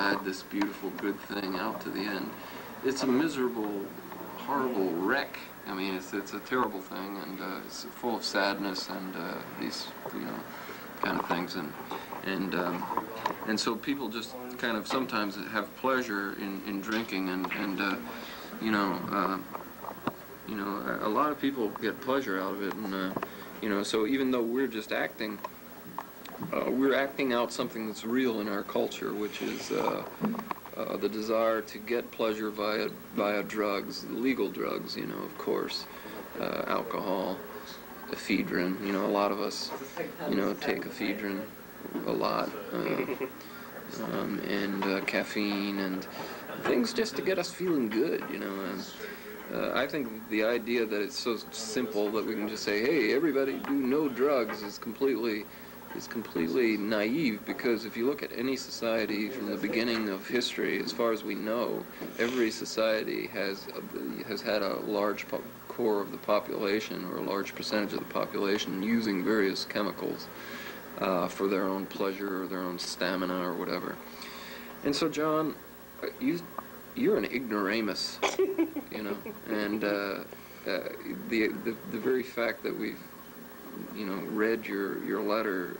ride this beautiful, good thing out to the end. It's a miserable, horrible wreck. I mean, it's a terrible thing, and it's full of sadness and these, kind of things, and so people just kind of sometimes have pleasure in drinking, and a lot of people get pleasure out of it, and so even though we're just acting, we're acting out something that's real in our culture, which is the desire to get pleasure via drugs, legal drugs, of course, alcohol, ephedrine. A lot of us, take ephedrine a lot, and caffeine and things just to get us feeling good, I think the idea that it's so simple that we can just say, hey, everybody do no drugs is completely naive, because if you look at any society from the beginning of history, as far as we know, every society has had a large core of the population, or a large percentage of the population, using various chemicals for their own pleasure or their own stamina or whatever. And so, John, you're an ignoramus, and the very fact that we've read your letter,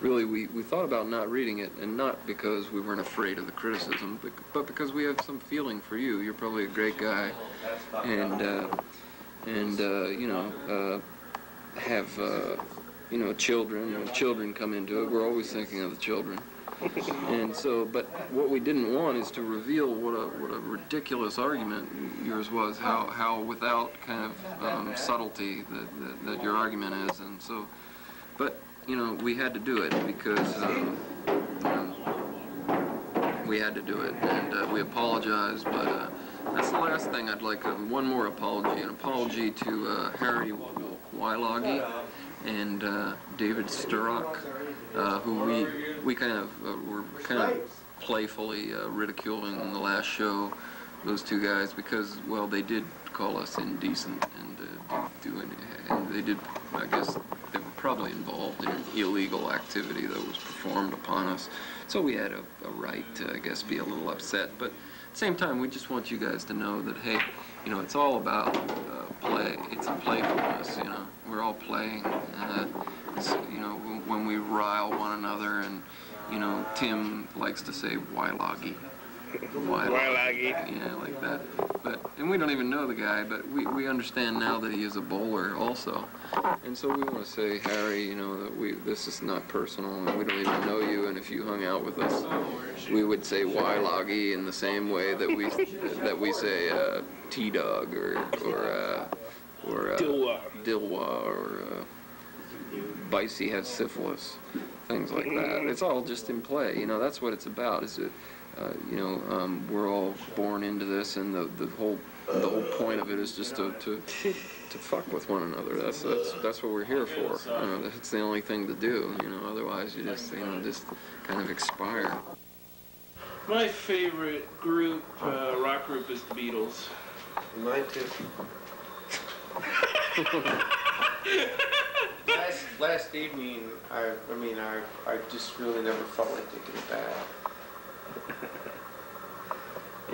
really we thought about not reading it, and not because we weren't afraid of the criticism, but because we have some feeling for you. You're probably a great guy, and have children. When children come into it, we're always thinking of the children. And so, but what we didn't want is to reveal what a ridiculous argument yours was, how without kind of subtlety that your argument is, and so, but we had to do it because we had to do it, and we apologize, but that's the last thing I'd like. One more apology, an apology to Harry Wyloggy and David Sturrock, who we kind of were kind of playfully ridiculing in the last show, those two guys, because, well, they did call us indecent, and they did, I guess, they were probably involved in illegal activity that was performed upon us. So we had a right to, I guess, be a little upset. But at the same time, we just want you guys to know that, hey, it's all about play. It's a playfulness, We're all playing. When we rile one another, and, Tim likes to say Wyloggy. Wyloggy. Yeah, like that. And we don't even know the guy, but we understand now that he is a bowler also. And so we want to say, Harry, that this is not personal, and we don't even know you, and if you hung out with us, we would say Wyloggy in the same way that we say T-Dog or Dilwa or Bicey has syphilis, things like that. It's all just in play. That's what it's about. Is it? We're all born into this, and the whole point of it is just to fuck with one another. That's what we're here for. That's the only thing to do. Otherwise you just just kind of expire. My favorite group, rock group, is the Beatles. Mine too. Last evening, I just really never felt like taking a bath.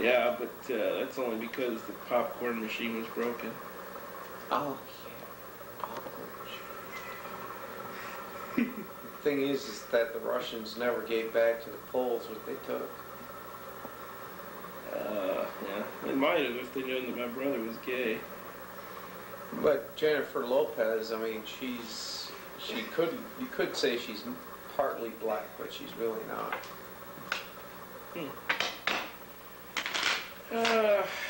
Yeah, but that's only because the popcorn machine was broken. Oh, yeah. Popcorn machine. The thing is that the Russians never gave back to the Poles what they took. Yeah. They might have if they knew that my brother was gay. But Jennifer Lopez, you could say she's partly black, but she's really not.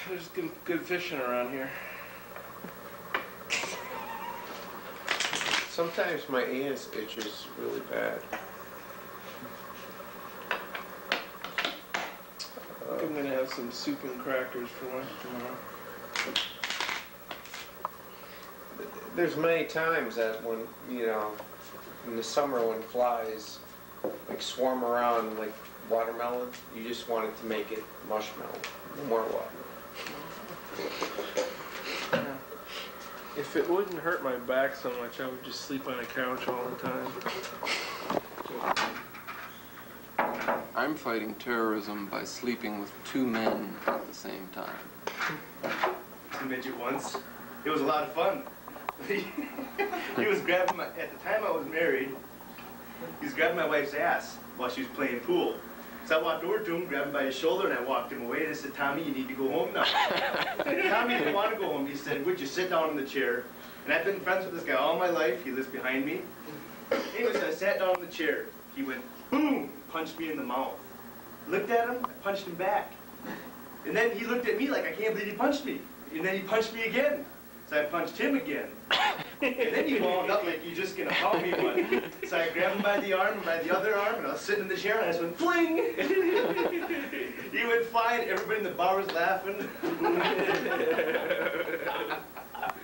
There's good fishing around here. Sometimes my anus itches really bad. I'm gonna have some soup and crackers for lunch tomorrow. There's many times that when, in the summer when flies swarm around like watermelon, you just want it to make it mushmallow. No more water. If it wouldn't hurt my back so much, I would just sleep on a couch all the time. I I'm fighting terrorism by sleeping with 2 men at the same time. Midget once. It was a lot of fun. He was grabbing at the time I was married, he was grabbing my wife's ass while she was playing pool. So I walked over to him, grabbed him by his shoulder, and I walked him away, and I said, Tommy, you need to go home now. Tommy didn't want to go home. He said, would you sit down in the chair? And I've been friends with this guy all my life. He lives behind me. Anyways, I sat down in the chair. He went, boom, punched me in the mouth. Looked at him, I punched him back. And then he looked at me like, I can't believe he punched me. And then he punched me again. So I punched him again. And then he wound up like, you're just gonna pound me one. So I grabbed him by the arm and by the other arm, and I was sitting in the chair, and I just went, fling! He went flying, everybody in the bar was laughing.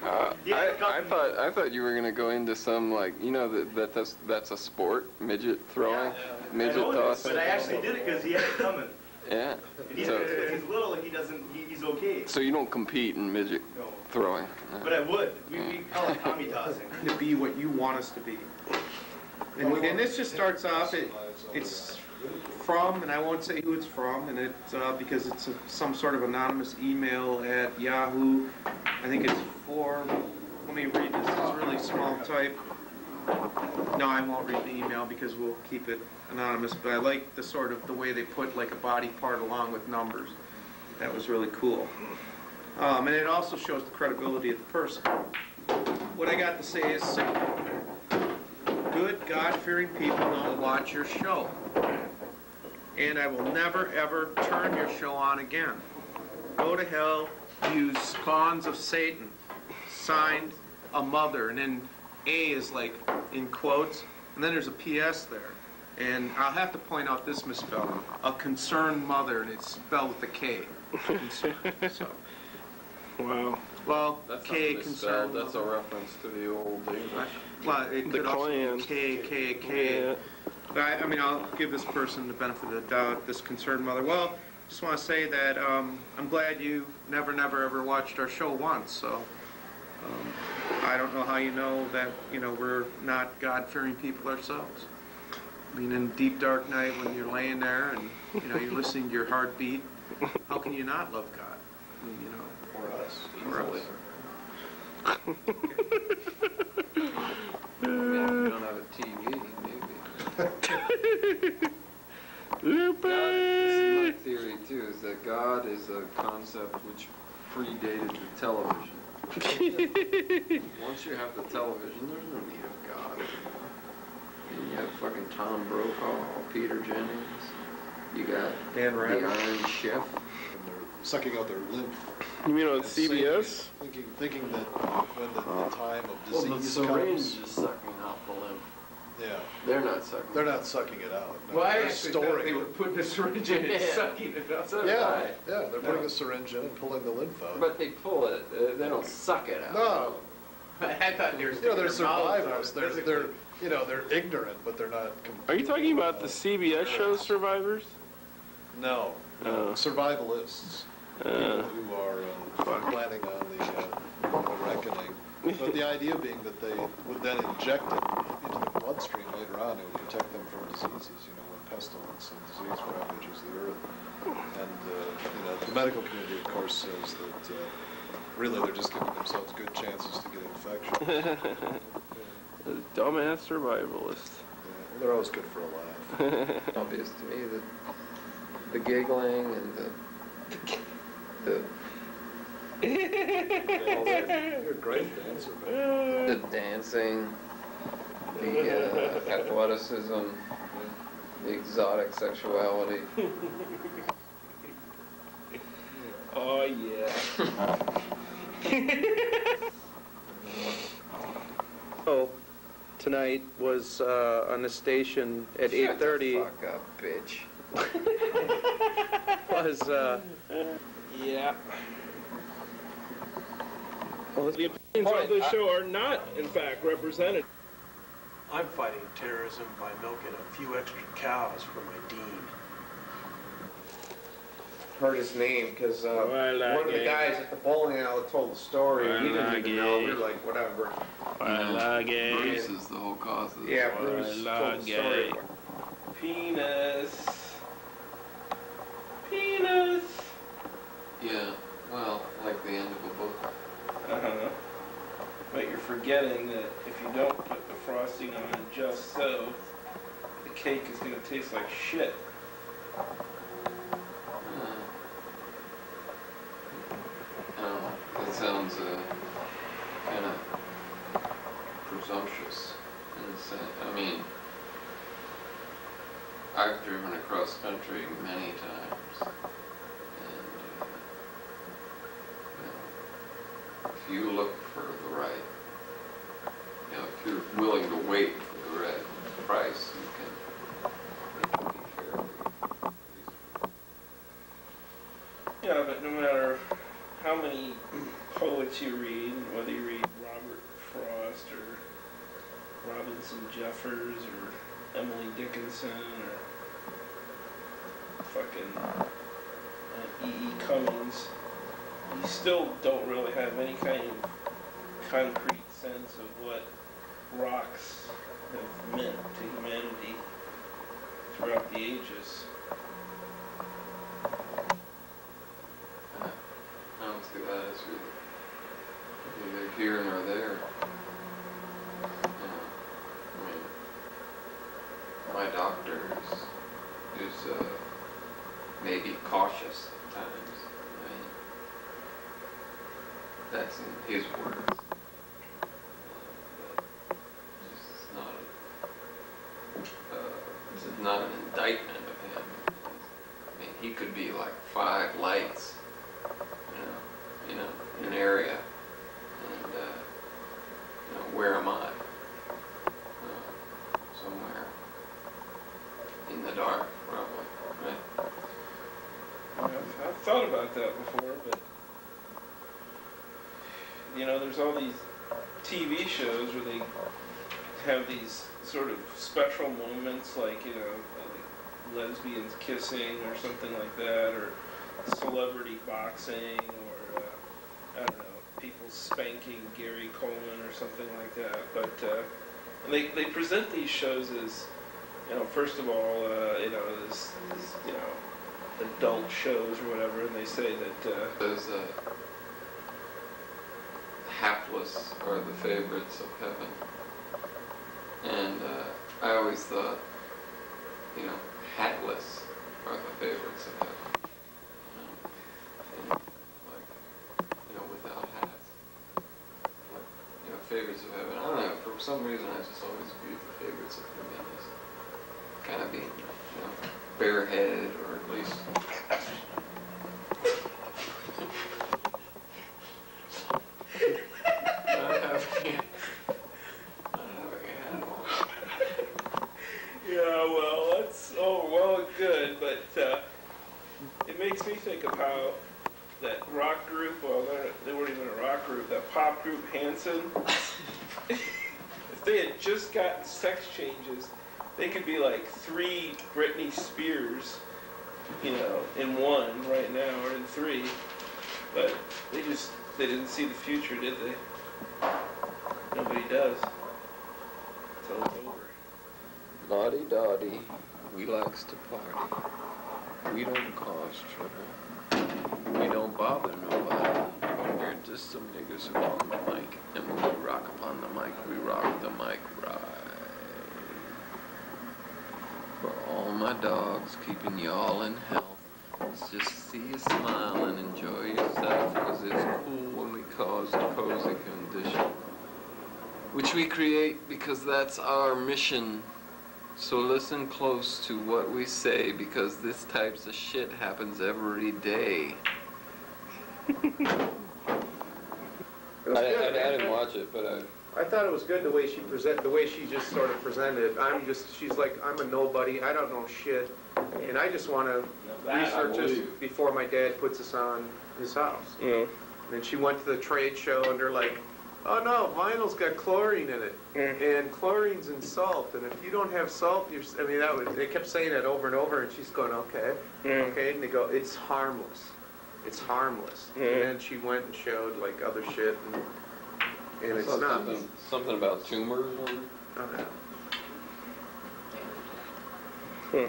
I thought you were gonna go into some, like, you know, that's a sport, midget throwing, midget tossing. But I actually did it because he had it coming. Yeah. And he's, So, he's little, he's okay. so you don't compete in midget No. throwing. But I would. We call it Tommy tossing. To be what you want us to be. And this just starts off, it's from, and I won't say who it's from, and it's because it's some sort of anonymous email at Yahoo. I think it's for, let me read this, it's really small type. No, I won't read the email because we'll keep it anonymous, but I like the sort of the way they put like a body part along with numbers. That was really cool. And it also shows the credibility of the person. What I got to say is simple. Good, God-fearing people don't watch your show. And I will never, ever turn your show on again. Go to hell, you spawns of Satan. Signed, a mother. And then A is like in quotes. And then there's a PS there. And I'll have to point out this misspelling. A concerned mother, and it's spelled with a K. So. Wow. Well, That's K not concerned. misspelled, that's a reference to the old English. Well, it The could also Klan. be K. Yeah. But I mean, I'll give this person the benefit of the doubt, this concerned mother. Well, just want to say that I'm glad you never, ever watched our show once. So I don't know how you know that, you know, we're not God-fearing people ourselves. I mean, in deep dark night when you're laying there and, you know, you're listening to your heartbeat, how can you not love God? I mean, you know. Or us. Or us. Yeah, if you don't have a TV, maybe. Lupe! This is my theory too, is that God is a concept which predated the television. Once you have the television, there's no need of God. And you have fucking Tom Brokaw, Peter Jennings, you got Dan the Rather. Iron Chef. And they're sucking out their lymph. You mean on and saving CBS? it, thinking that when the time of Well, the disease syringe comes, is sucking out the lymph. yeah, They're not sucking. they're not sucking it out. No, Well, I they're actually thought storing they it. were putting a syringe in and Yeah. sucking it up. So Yeah, right. yeah, they're putting a syringe in and pulling the lymph out. But they pull it. They don't suck it out. No, I thought they were you know, they're sticking their mouths survivors. out it. They're, you know, they're ignorant, but they're not. Are you talking about the CBS show Survivors? No, no, Oh. survivalists. People who are planning on the reckoning. But the idea being that they would then inject it into the bloodstream later on, it would protect them from diseases, you know, when pestilence and disease ravages the earth. And, you know, the medical community, of course, says that really they're just giving themselves good chances to get infection. Dumbass survivalist. Yeah, they're always good for a laugh. Obvious to me that the giggling and the You're a great dancer, man. the dancing, the athleticism, the exotic sexuality. Oh, yeah. Oh, tonight was on the station at 8:30. Shut the fuck up, bitch. Was Yeah. Well, the opinions of the show are not, in fact, represented. I'm fighting terrorism by milking a few extra cows for my dean. heard his name because I like one of the it. guys at the bowling alley told the story. I And he didn't like even know. it. We were like, whatever. Bruce is the whole cause of this. Yeah, Bruce told the story. Penis. forgetting that if you don't put the frosting on just so, the cake is going to taste like shit. That sounds kind of presumptuous in a sense. I mean, I've driven across country many times, and if you look for the right, if you're willing to wait for the right price, it can be fairly reasonable. Yeah, but no matter how many poets you read, whether you read Robert Frost or Robinson Jeffers or Emily Dickinson or fucking E.E. Cummings, you still don't really have any kind of concrete sense of what rocks have meant to humanity throughout the ages. I don't see that as neither here nor there. I mean, my doctor is maybe cautious at times. I mean, that's in his words. But this is not an indictment of him. I mean, he could be like 5 lights, in an area, and where am I? Somewhere in the dark, probably, right? I've thought about that before, but there's all these TV shows where they have these sort of special moments, like lesbians kissing or something like that, or celebrity boxing, or I don't know, people spanking Gary Coleman or something like that. But they present these shows as, first of all, this adult shows or whatever, and they say that Those hapless are the favorites of heaven. And I always thought, hatless are the favorites of heaven. Without hats. Like, favorites of heaven. I don't know, for some reason I just always viewed the favorites of heaven as kind of being, bareheaded, or at least not having a handle. yeah, well, that's well and good, but it makes me think of how that rock group, well, they weren't even a rock group, that pop group Hanson, if they had just gotten sex changes, they could be like 3 Britney Spears, in one right now, or in 3, but they didn't see the future, did they? Nobody does. Until it's over. Naughty Dottie, we likes to party. We don't cause trouble. We don't bother nobody. We're just some niggas who on the mic. And when we rock upon the mic, we rock the mic right. For all my dogs keeping y'all in health, let's just see you smile and enjoy yourself, because it's cool when we cause a cozy condition, which we create because that's our mission. So listen close to what we say, because this types of shit happens every day. I didn't watch it, but I thought it was good the way she just sort of presented it. She's like, I'm a nobody, I don't know shit, and I just want to research this before my dad puts us on his house. Yeah. And then she went to the trade show, and they're like, oh no, vinyl's got chlorine in it, and chlorine's in salt, and if you don't have salt, they kept saying that over and over, and she's going, okay, okay, and they go, it's harmless. It's harmless. And then she went and showed like other shit, and it's not. Something about tumors or? Oh, yeah.